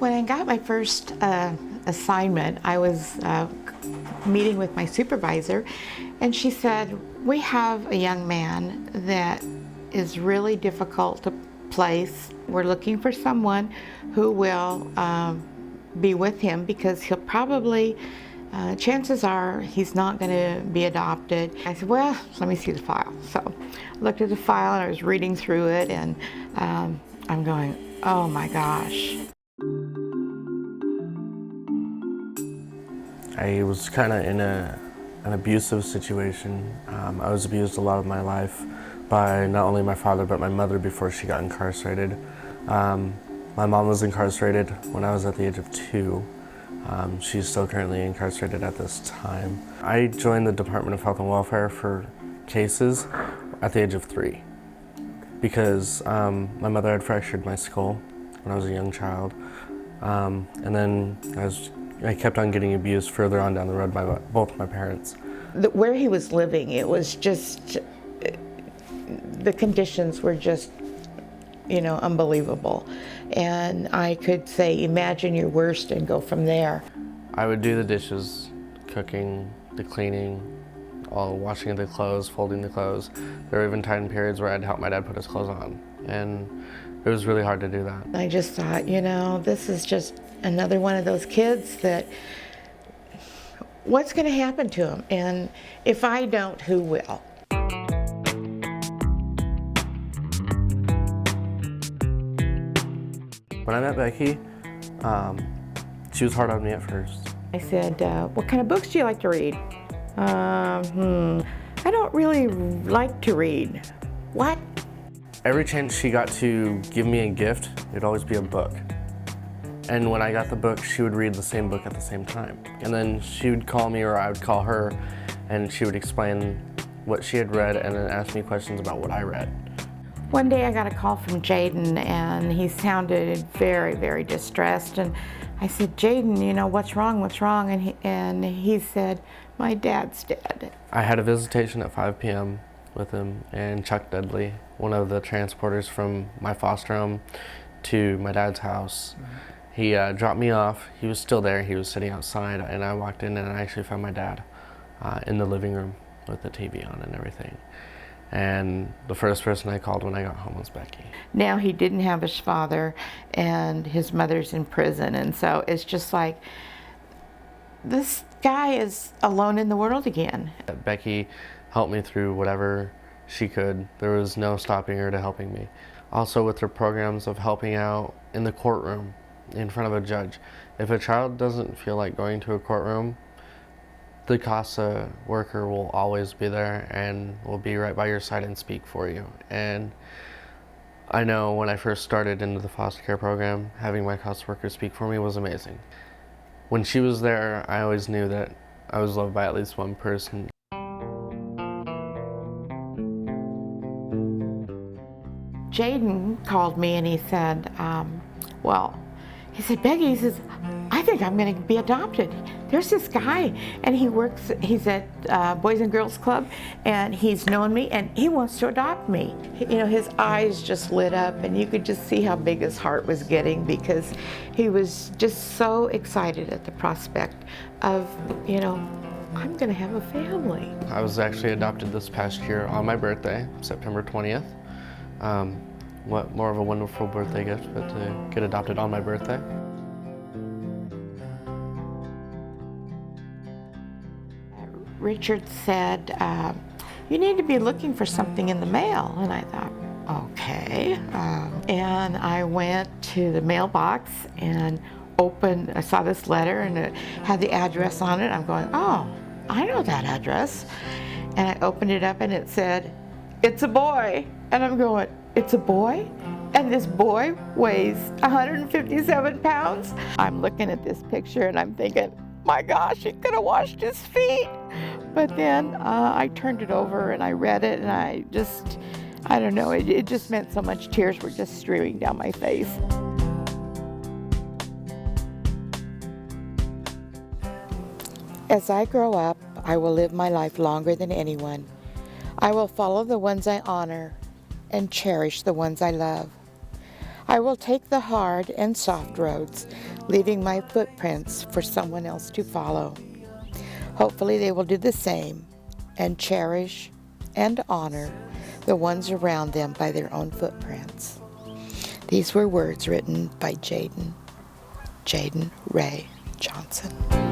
When I got my first assignment, I was meeting with my supervisor, and she said, we have a young man that is really difficult to place. We're looking for someone who will be with him because he'll probably, chances are he's not going to be adopted. I said, well, let me see the file. So I looked at the file and I was reading through it, and I'm going, oh my gosh. I was kind of in an abusive situation. I was abused a lot of my life by not only my father but my mother before she got incarcerated. My mom was incarcerated when I was at the age of 2. She's still currently incarcerated at this time. I joined the Department of Health and Welfare for cases at the age of 3 because my mother had fractured my skull when I was a young child. And then I kept on getting abused further on down the road by both my parents. Where he was living, it was just, the conditions were just, unbelievable. And I could say, imagine your worst and go from there. I would do the dishes, cooking, the cleaning, all washing of the clothes, folding the clothes. There were even time periods where I'd help my dad put his clothes on. And it was really hard to do that. I just thought, this is just another one of those kids that, what's going to happen to him? And if I don't, who will? When I met Becke, she was hard on me at first. I said, what kind of books do you like to read? I don't really like to read. What? Every chance she got to give me a gift, it'd always be a book. And when I got the book, she would read the same book at the same time. And then she would call me or I would call her and she would explain what she had read and then ask me questions about what I read. One day I got a call from Jadon and he sounded very, very distressed. And I said, Jadon, what's wrong, what's wrong? And he said, my dad's dead. I had a visitation at 5 p.m. with him and Chuck Dudley, one of the transporters from my foster home to my dad's house. He dropped me off. He was still there. He was sitting outside, and I walked in and I actually found my dad in the living room with the TV on and everything. And the first person I called when I got home was Becke. Now he didn't have his father, and his mother's in prison, and so it's just like, this guy is alone in the world again. Becke helped me through whatever she could. There was no stopping her to helping me. Also with her programs of helping out in the courtroom, in front of a judge. If a child doesn't feel like going to a courtroom, the CASA worker will always be there and will be right by your side and speak for you. And I know when I first started into the foster care program, having my CASA worker speak for me was amazing. When she was there, I always knew that I was loved by at least one person. Jadon called me and he said, he said, Becke, he says, I think I'm going to be adopted. There's this guy, and he's at Boys and Girls Club, and he's known me, and he wants to adopt me. His eyes just lit up, and you could just see how big his heart was getting because he was just so excited at the prospect of, I'm going to have a family. I was actually adopted this past year on my birthday, September 20th. What more of a wonderful birthday gift but to get adopted on my birthday. Richard said, you need to be looking for something in the mail. And I thought, okay. And I went to the mailbox and I saw this letter and it had the address on it. I'm going, oh, I know that address. And I opened it up and it said, it's a boy. And I'm going, it's a boy? And this boy weighs 157 pounds? I'm looking at this picture and I'm thinking, my gosh, he could have washed his feet. But then I turned it over and I read it and I don't know, it just meant so much. Tears were just streaming down my face. As I grow up, I will live my life longer than anyone. I will follow the ones I honor and cherish the ones I love. I will take the hard and soft roads, leaving my footprints for someone else to follow. Hopefully they will do the same and cherish and honor the ones around them by their own footprints. These were words written by Jadon Ray Johnson.